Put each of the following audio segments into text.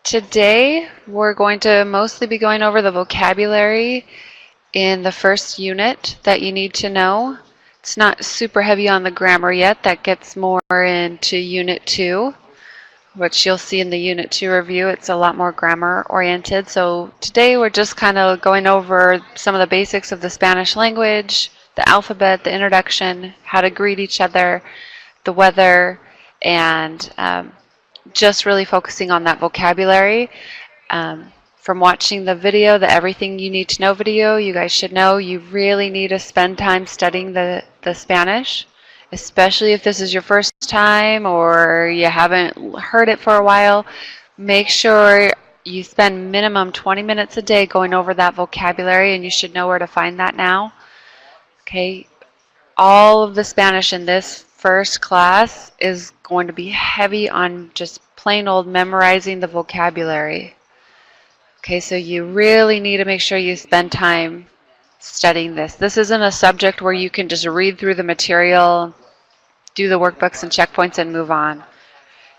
Today we're going to mostly be going over the vocabulary in the first unit that you need to know. It's not super heavy on the grammar yet. That gets more into Unit 2, which you'll see in the Unit 2 review. It's a lot more grammar oriented. So today we're just kind of going over some of the basics of the Spanish language, the alphabet, the introduction, how to greet each other, the weather, and just really focusing on that vocabulary. From watching the video, the Everything You Need to Know video, you guys should know you really need to spend time studying the Spanish, especially if this is your first time or you haven't heard it for a while. Make sure you spend minimum 20 minutes a day going over that vocabulary, and you should know where to find that now. Okay, all of the Spanish in this first class is going to be heavy on just plain old memorizing the vocabulary. Okay, so you really need to make sure you spend time studying this. This isn't a subject where you can just read through the material, do the workbooks and checkpoints and move on.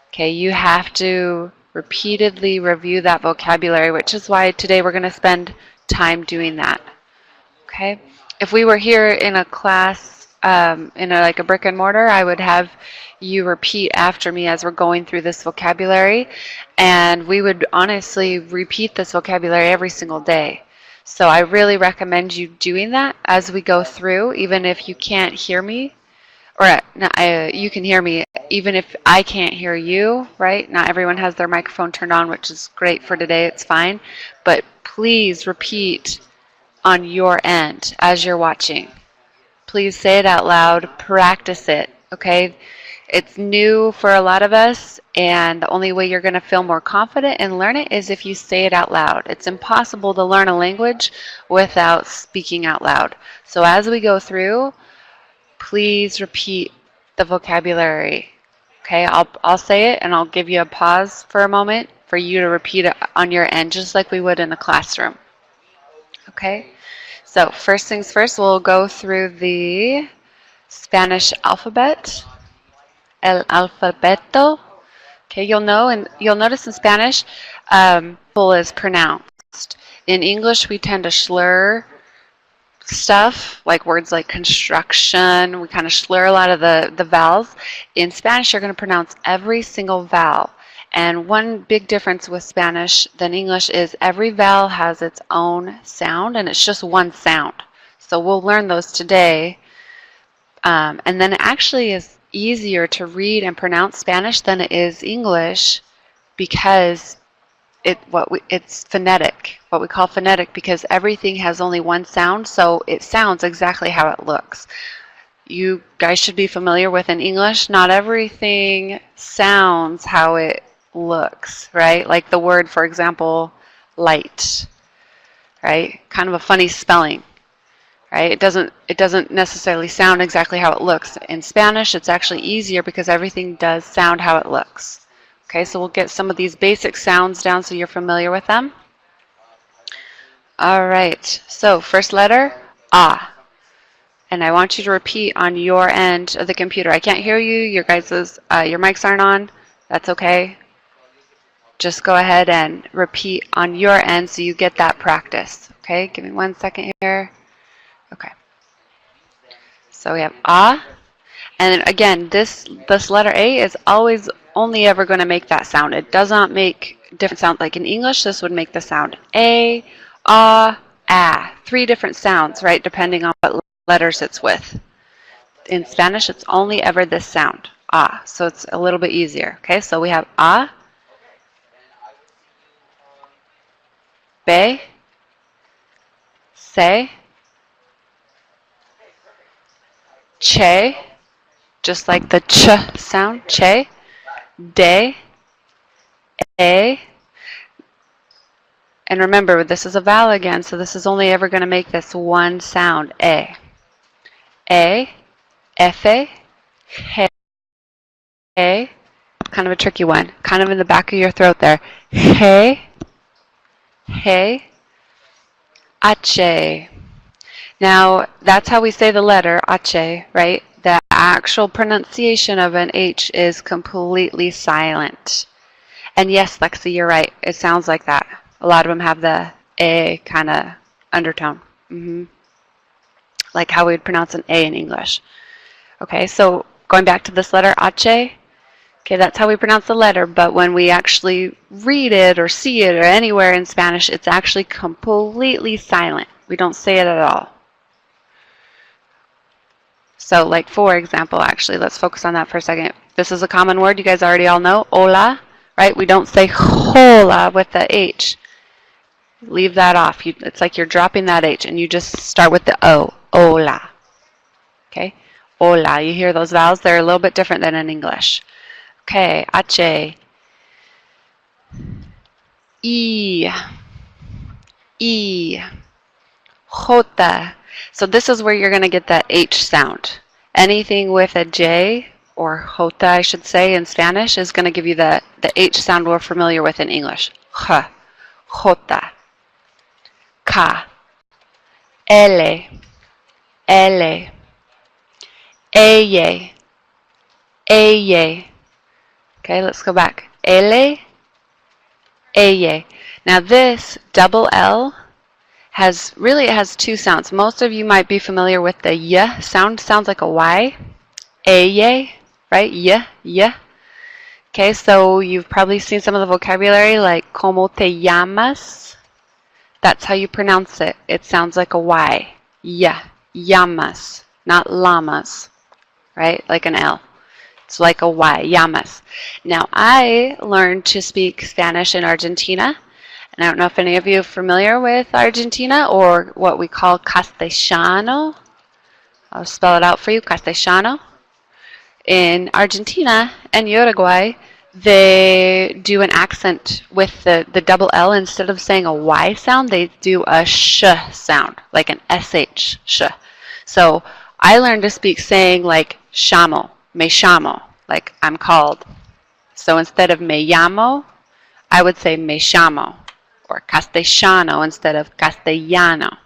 Okay, you have to repeatedly review that vocabulary, which is why today we're going to spend time doing that. Okay, if we were here in a class, like a brick and mortar, I would have you repeat after me as we're going through this vocabulary, and we would honestly repeat this vocabulary every single day. So I really recommend you doing that as we go through, even if you can't hear me, or you can hear me even if I can't hear you, right? Not everyone has their microphone turned on, which is great for today, it's fine, but please repeat on your end as you're watching. Please say it out loud, practice it, okay? It's new for a lot of us, and the only way you're going to feel more confident and learn it is if you say it out loud. It's impossible to learn a language without speaking out loud. So as we go through, please repeat the vocabulary, okay? I'll say it, and I'll give you a pause for a moment for you to repeat it on your end, just like we would in a classroom, okay? So first things first, we'll go through the Spanish alphabet, el alfabeto. Okay, you'll notice in Spanish, is pronounced. In English, we tend to slur stuff, like words like construction. We kind of slur a lot of the vowels. In Spanish, you're going to pronounce every single vowel. And one big difference with Spanish than English is every vowel has its own sound, and it's just one sound. So we'll learn those today. And then it actually is easier to read and pronounce Spanish than it is English because it's phonetic, what we call phonetic, because everything has only one sound, so it sounds exactly how it looks. You guys should be familiar with in English, not everything sounds how it looks, right? Like the word, for example, light, right? Kind of a funny spelling, right? It doesn't necessarily sound exactly how it looks. In Spanish, it's actually easier because everything does sound how it looks. Okay, so we'll get some of these basic sounds down so you're familiar with them. All right, so first letter, A. And I want you to repeat on your end of the computer. I can't hear you. Your mics aren't on. That's okay. Just go ahead and repeat on your end so you get that practice. Okay, give me 1 second here. Okay. So we have A. And then again, this letter A is always only ever going to make that sound. It does not make different sounds. Like in English, this would make the sound A, A, A. 3 different sounds, right, depending on what letters it's with. In Spanish, it's only ever this sound, A. So it's a little bit easier. Okay, so we have A, B, C, Che, just like the ch sound, Che, De, A. And remember, this is a vowel again, so this is only ever going to make this one sound, A. A, F, He, kind of a tricky one, kind of in the back of your throat there. He, H. Now, that's how we say the letter, H, right? The actual pronunciation of an H is completely silent. And yes, Lexi, you're right. It sounds like that. A lot of them have the A kind of undertone. Like how we would pronounce an A in English. Okay, so going back to this letter, H. Okay, that's how we pronounce the letter, but when we actually read it or see it or anywhere in Spanish, it's actually completely silent. We don't say it at all. So like for example, actually, let's focus on that for a second. This is a common word you guys already all know, hola, right? We don't say hola with the H. Leave that off. It's like you're dropping that H and you just start with the O, hola. Okay, hola. You hear those vowels? They're a little bit different than in English. Okay, H, E, E, J. So this is where you're going to get that H sound. Anything with a J, or J, I should say, in Spanish, is going to give you the H sound we're familiar with in English. J, J, K, L, L, ella, ella. Okay, let's go back. L, ella. Now this double L it has two sounds. Most of you might be familiar with the y sound. Sounds like a Y. Ella, right? Y. Okay, so you've probably seen some of the vocabulary like como te llamas. That's how you pronounce it. It sounds like a Y. Yeah, llamas, not llamas, right? Like an L. It's like a Y, llamas. Now, I learned to speak Spanish in Argentina. And I don't know if any of you are familiar with Argentina or what we call Castellano. I'll spell it out for you, Castellano. In Argentina and Uruguay, they do an accent with the double L. Instead of saying a Y sound, they do a sh sound, like an SH, sh. So I learned to speak saying like llamo, me llamo, like I'm called. So instead of me llamo, I would say me llamo, or castellano instead of castellano.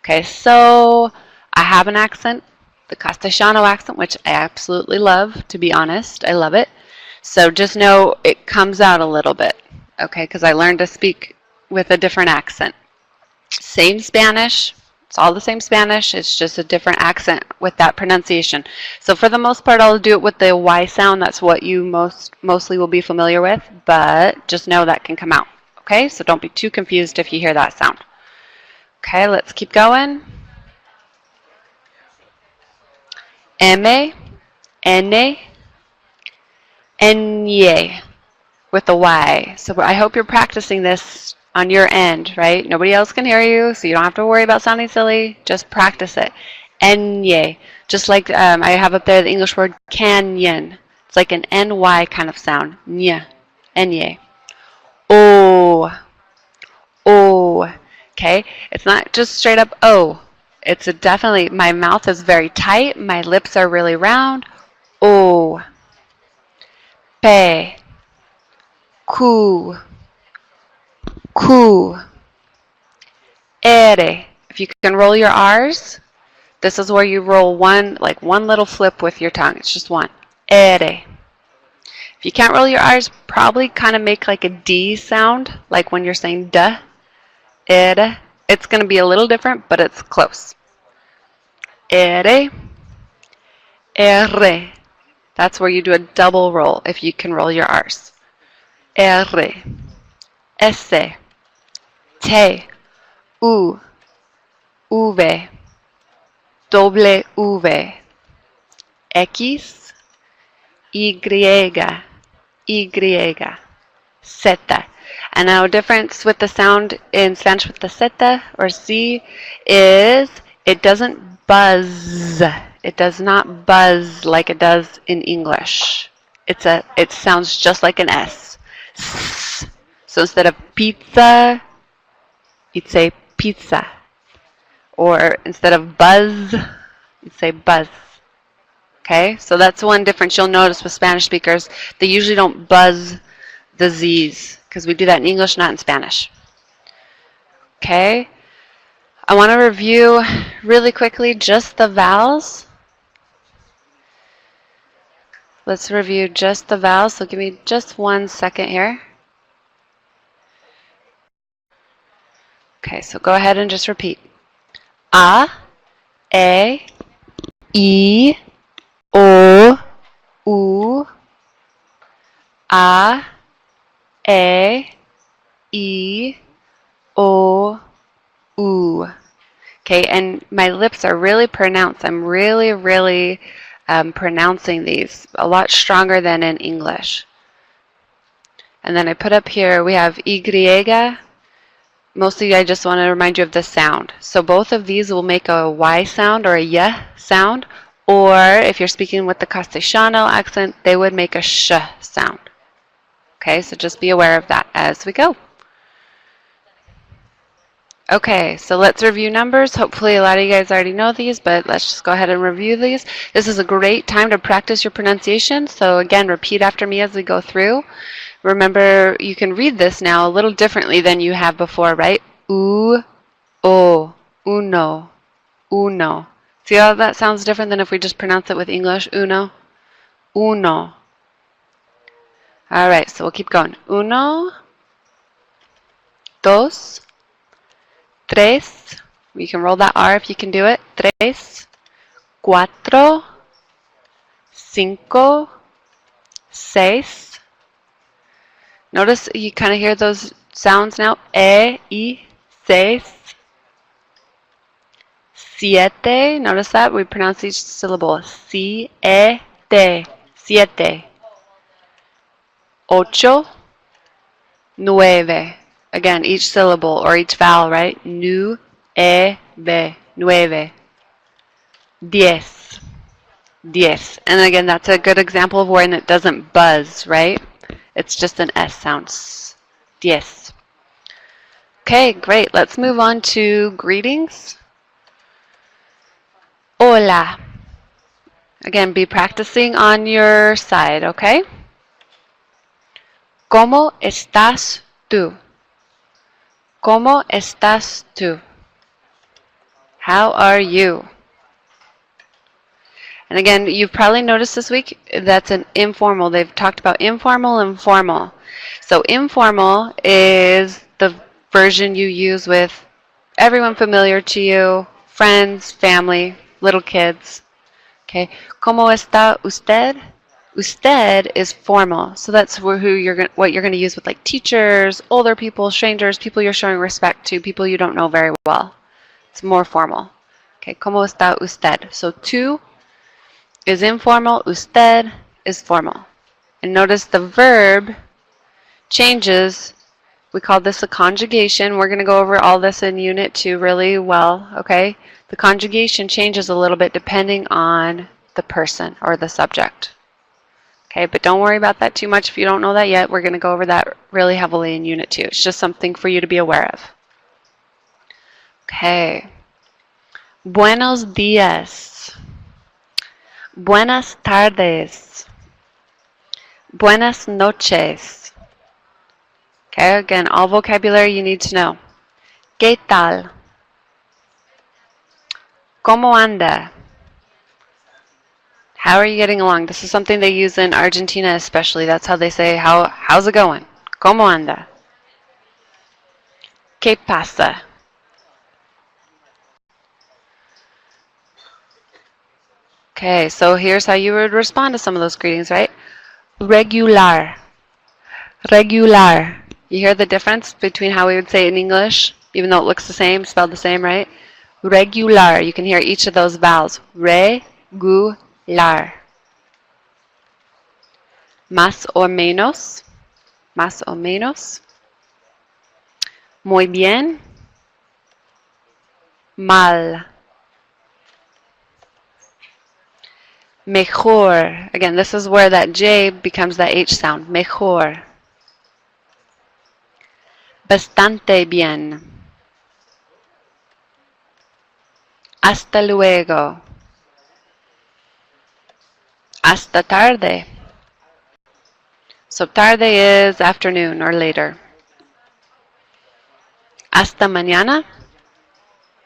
Okay, so I have an accent, the Castellano accent, which I absolutely love, to be honest. I love it. So just know it comes out a little bit, okay, because I learned to speak with a different accent. Same Spanish. It's all the same Spanish. It's just a different accent with that pronunciation. So for the most part, I'll do it with the Y sound. That's what you mostly will be familiar with, but just know that can come out. Okay, so don't be too confused if you hear that sound. Okay, let's keep going. M, N, Nye with the Y. So I hope you're practicing this on your end, right? Nobody else can hear you, so you don't have to worry about sounding silly. Just practice it. Nye. Just like I have up there the English word canyon. It's like an NY kind of sound. Nye. Nye. O. O. Okay? It's not just straight up O. It's definitely, my mouth is very tight. My lips are really round. O. Pe. Ku. Ku. Ere. If you can roll your R's, this is where you roll one little flip with your tongue. It's just one. Ere. If you can't roll your R's, probably kind of make like a D sound, like when you're saying duh. Ere. It's going to be a little different, but it's close. Ere. Ere. That's where you do a double roll if you can roll your R's. R. S. T. U. V. W. X. Y. Y. Z. And now difference with the sound in Spanish with the Z or Z is it doesn't buzz. It does not buzz like it does in English. It sounds just like an S. So instead of pizza, you'd say pizza. Or instead of buzz, you'd say buzz. Okay, so that's one difference you'll notice with Spanish speakers. They usually don't buzz the Z's because we do that in English, not in Spanish. Okay, I want to review really quickly just the vowels. let's review just the vowels. So give me just 1 second here. Okay, so go ahead and just repeat. A, E, I, O, U, A, E, I, O, U. Okay, and my lips are really pronounced. I'm really pronouncing these a lot stronger than in English. And then I put up here, we have Y. Mostly I just want to remind you of the sound. So both of these will make a Y sound or a Y sound, or if you're speaking with the Castellano accent, they would make a sh sound. Okay, so just be aware of that as we go. Okay, so let's review numbers. Hopefully a lot of you guys already know these, but let's just go ahead and review these. This is a great time to practice your pronunciation. So again, repeat after me as we go through. Remember, you can read this now a little differently than you have before, right? U, o, uno, uno. See how that sounds different than if we just pronounce it with English? Uno, uno. All right, so we'll keep going. Uno, dos, tres. You can roll that R if you can do it. Tres, cuatro, cinco, seis. Notice you kind of hear those sounds now. E, I, seis. Siete. Notice that we pronounce each syllable. Siete. Siete. Ocho. Nueve. Again, each syllable or each vowel, right? Nueve. Nueve. Diez. Diez. And again, that's a good example of when it doesn't buzz, right? It's just an S sound. Diez. Okay, great. Let's move on to greetings. Hola. Again, be practicing on your side, okay? ¿Cómo estás tú? ¿Cómo estás tú? How are you? And again, you've probably noticed this week that's an informal. They've talked about informal and formal. So informal is the version you use with everyone familiar to you, friends, family, little kids. Okay. ¿Cómo está usted? Usted is formal. So that's what you're going to use with like teachers, older people, strangers, people you're showing respect to, people you don't know very well. It's more formal. Okay. ¿Cómo está usted? So tú is informal, usted is formal. And notice the verb changes. We call this a conjugation. We're going to go over all this in Unit 2 really well, okay? The conjugation changes a little bit depending on the person or the subject. Okay, but don't worry about that too much if you don't know that yet. We're going to go over that really heavily in Unit 2. It's just something for you to be aware of. Okay. Buenos días. Buenas tardes. Buenas noches. Okay, again, all vocabulary you need to know. ¿Qué tal? ¿Cómo anda? How are you getting along? This is something they use in Argentina especially. That's how they say, how's it going? ¿Cómo anda? ¿Qué pasa? Okay, so here's how you would respond to some of those greetings, right? Regular. Regular. You hear the difference between how we would say it in English, even though it looks the same, spelled the same, right? Regular. You can hear each of those vowels. Regular. Más o menos. Más o menos. Muy bien. Mal. Mejor. Again, this is where that J becomes that H sound. Mejor. Bastante bien. Hasta luego. Hasta tarde. So tarde is afternoon or later. Hasta mañana.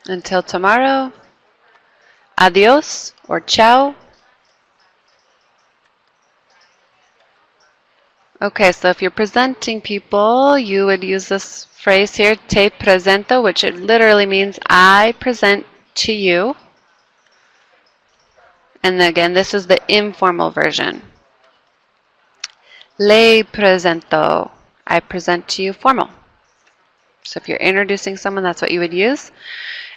Until tomorrow. Adios or ciao. Okay, so if you're presenting people, you would use this phrase here, te presento, which it literally means I present to you. And again, this is the informal version. Le presento, I present to you formal. So if you're introducing someone, that's what you would use.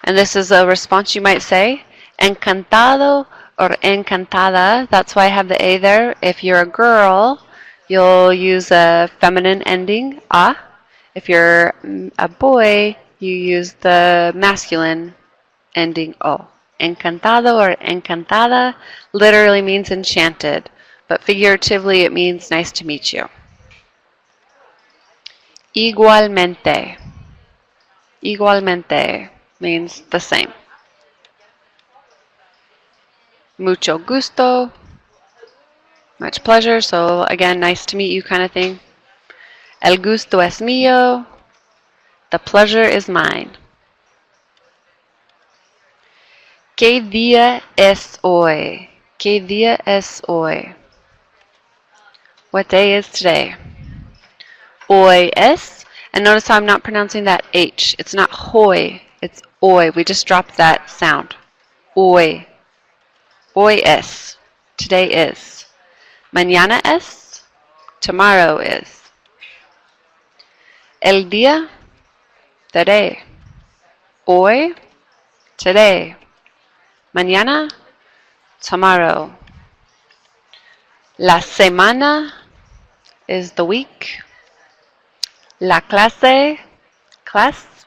And this is a response you might say, encantado or encantada. That's why I have the A there. If you're a girl, you'll use a feminine ending, a. If you're a boy, you use the masculine ending, o. Encantado or encantada literally means enchanted, but figuratively it means nice to meet you. Igualmente. Igualmente means the same. Mucho gusto, much pleasure, so again, nice to meet you kind of thing. El gusto es mío, the pleasure is mine. ¿Qué día es hoy? ¿Qué día es hoy? What day is today? Hoy es, and notice how I'm not pronouncing that H. It's not hoy, it's hoy. We just dropped that sound. Hoy. Hoy es. Today is. Mañana es. Tomorrow is. El día. The day. Hoy. Today. Mañana. Tomorrow. La semana is the week. La clase. Class.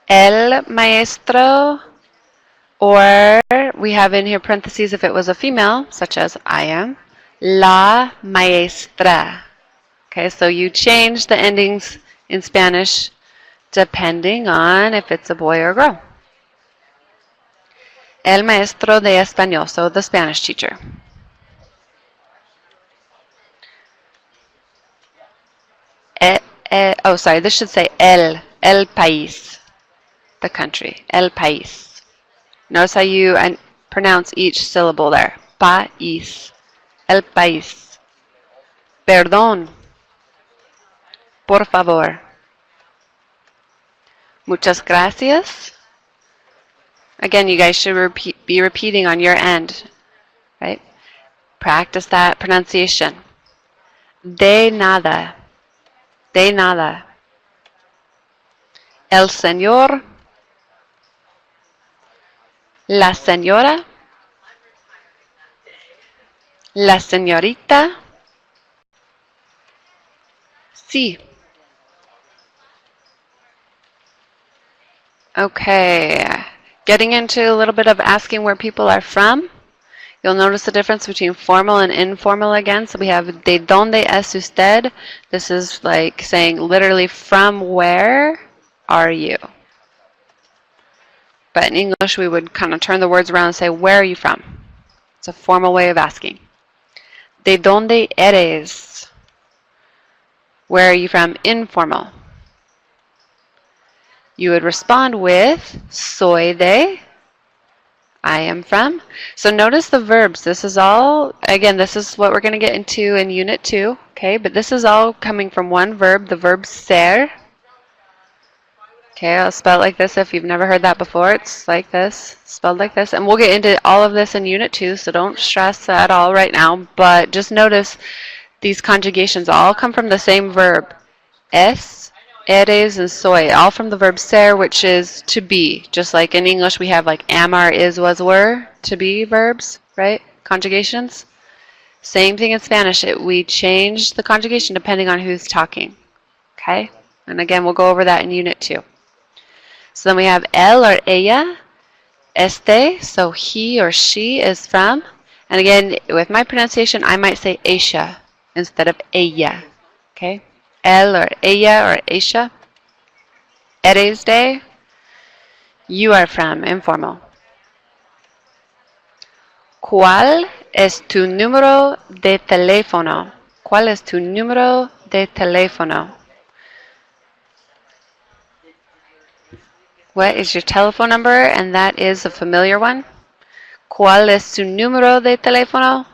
El maestro. Or we have in here parentheses if it was a female, such as I am. La maestra. Okay, so you change the endings in Spanish depending on if it's a boy or a girl. El maestro de español, so the Spanish teacher. Oh, sorry, this should say el país, the country, el país. Notice how you pronounce each syllable there. País, el país. Perdón, por favor. Muchas gracias. Again, you guys should be repeating on your end, right? Practice that pronunciation. De nada. De nada. El señor. La señora. La señorita. Sí. Okay. Getting into a little bit of asking where people are from. You'll notice the difference between formal and informal again. So we have de donde es usted. This is like saying literally from where are you? But in English, we would kind of turn the words around and say, where are you from? It's a formal way of asking. ¿De dónde eres? Where are you from? Informal. You would respond with, soy de. I am from. So notice the verbs. This is all, again, this is what we're going to get into in Unit 2. Okay, but this is all coming from one verb, the verb ser. Okay, I'll spell it like this if you've never heard that before. It's like this, spelled like this. And we'll get into all of this in Unit 2, so don't stress at all right now. But just notice these conjugations all come from the same verb. Es, eres, and soy. All from the verb ser, which is to be. Just like in English we have like am, are, is, was, were, to be verbs, right? Conjugations. Same thing in Spanish. We change the conjugation depending on who's talking. Okay? And again, we'll go over that in Unit 2. So then we have él or ella, este, so he or she is from. And again, with my pronunciation, I might say ella instead of ella. Okay? Él or ella or ella. Eres de, you are from, informal. ¿Cuál es tu número de teléfono? ¿Cuál es tu número de teléfono? What is your telephone number? And that is a familiar one. ¿Cuál es su número de teléfono?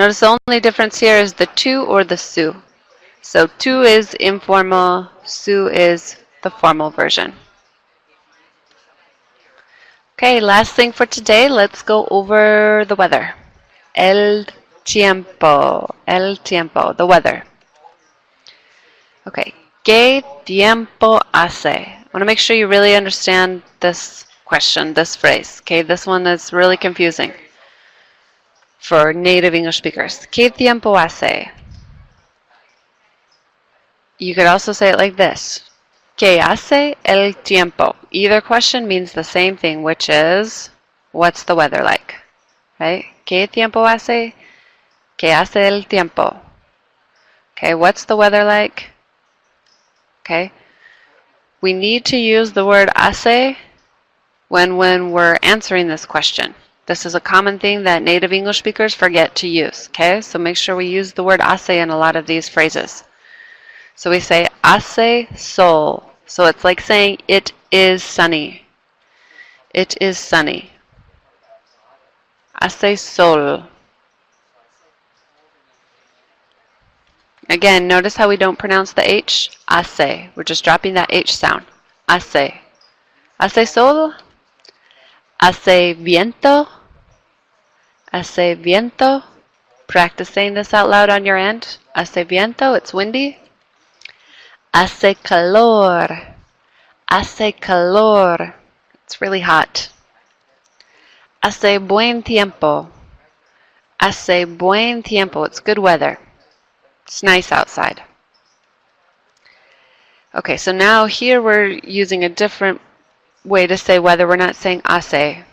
Notice the only difference here is the tu or the su. So tu is informal, su is the formal version. Okay, last thing for today, let's go over the weather. El tiempo, the weather. Okay, ¿qué tiempo hace? I want to make sure you really understand this question, this phrase. Okay, this one is really confusing for native English speakers. ¿Qué tiempo hace? You could also say it like this. ¿Qué hace el tiempo? Either question means the same thing, which is, what's the weather like? Right? ¿Qué tiempo hace? ¿Qué hace el tiempo? Okay, what's the weather like? Okay. We need to use the word hace when we're answering this question. This is a common thing that native English speakers forget to use. Okay, so make sure we use the word hace in a lot of these phrases. So we say hace sol. So it's like saying it is sunny. It is sunny. Hace sol. Again, notice how we don't pronounce the H? Hace. We're just dropping that H sound. Hace. Hace sol. Hace viento. Hace viento. Practice saying this out loud on your end. Hace viento. It's windy. Hace calor. Hace calor. It's really hot. Hace buen tiempo. Hace buen tiempo. It's good weather. It's nice outside. Okay, so now here we're using a different way to say weather. We're not saying hace.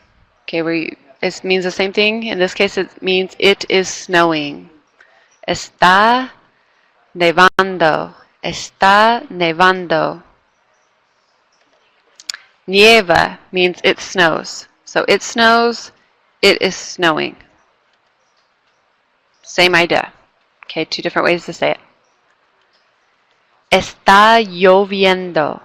Okay, it means the same thing. In this case, it means it is snowing. Está nevando. Está nevando. Nieva means it snows. So it snows, it is snowing. Same idea. Okay, two different ways to say it. Está lloviendo.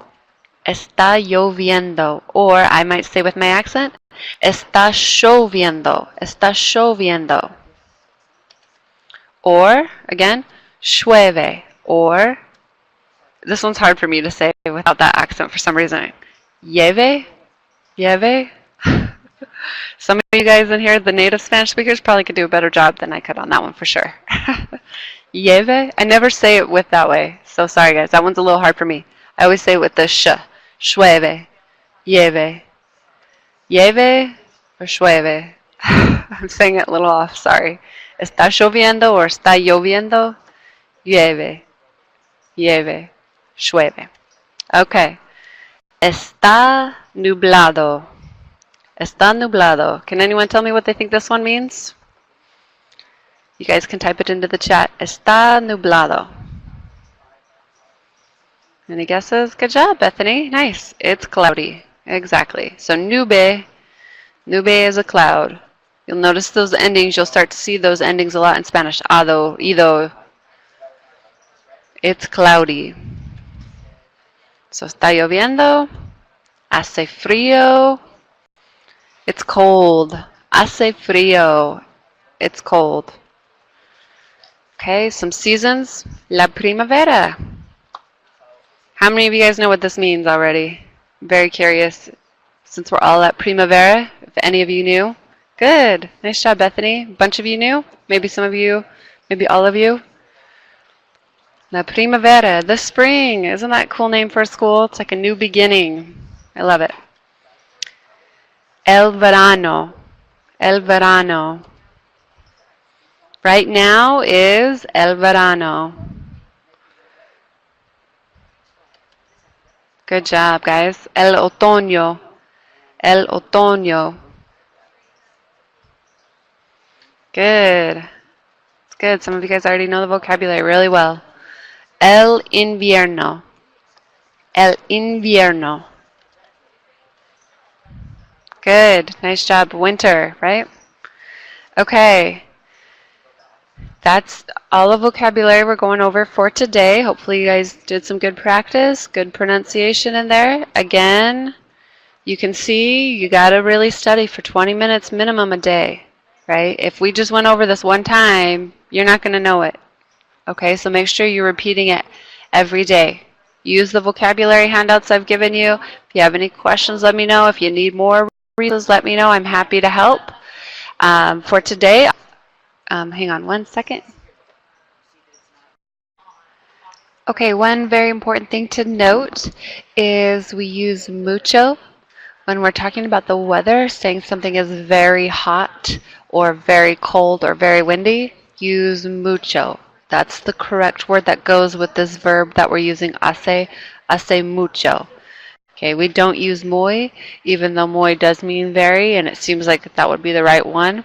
Está lloviendo. Or I might say with my accent, está lloviendo. Está lloviendo. Or, again, llueve. Or, this one's hard for me to say without that accent for some reason. Llueve. Llueve. Some of you guys in here, the native Spanish speakers, probably could do a better job than I could on that one for sure. Llueve. I never say it with that way. So sorry guys, that one's a little hard for me. I always say it with the sh. Llueve. Llueve. Llueve or llueve. I'm saying it a little off, sorry. Está lloviendo or está lloviendo. Llueve. Llueve. Llueve. Okay. Está nublado. Está nublado. Can anyone tell me what they think this one means? You guys can type it into the chat. Está nublado. Any guesses? Good job, Bethany. Nice. It's cloudy. Exactly. So nube. Nube is a cloud. You'll notice those endings. You'll start to see those endings a lot in Spanish. Ado, ido. It's cloudy. So está lloviendo. Hace frío. It's cold. Hace frío. It's cold. Okay, some seasons. La primavera. How many of you guys know what this means already? I'm very curious. Since we're all at primavera, if any of you knew. Good. Nice job, Bethany. A bunch of you knew? Maybe some of you, maybe all of you. La primavera, the spring. Isn't that a cool name for a school? It's like a new beginning. I love it. El verano. El verano. Right now is el verano. Good job, guys. El otoño. El otoño. Good. It's good. Some of you guys already know the vocabulary really well. El invierno. El invierno. Good. Nice job. Winter, right? Okay. That's all the vocabulary we're going over for today. Hopefully you guys did some good practice, good pronunciation in there. Again, you can see you got to really study for 20 minutes minimum a day, right? If we just went over this one time, you're not going to know it. Okay, so make sure you're repeating it every day. Use the vocabulary handouts I've given you. If you have any questions, let me know. If you need more resources, let me know. I'm happy to help. For today, hang on one second. Okay, one very important thing to note is we use mucho when we're talking about the weather, saying something is very hot or very cold or very windy. Use mucho. That's the correct word that goes with this verb that we're using, hace mucho. Okay, we don't use muy, even though muy does mean very, and it seems like that would be the right one.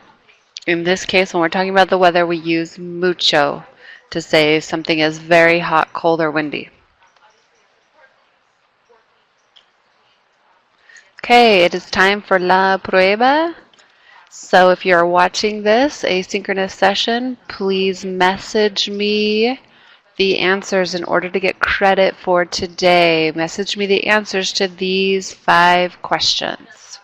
In this case, when we're talking about the weather, we use mucho to say something is very hot, cold, or windy. Okay, it is time for la prueba. So if you're watching this asynchronous session, please message me the answers in order to get credit for today. Message me the answers to these 5 questions.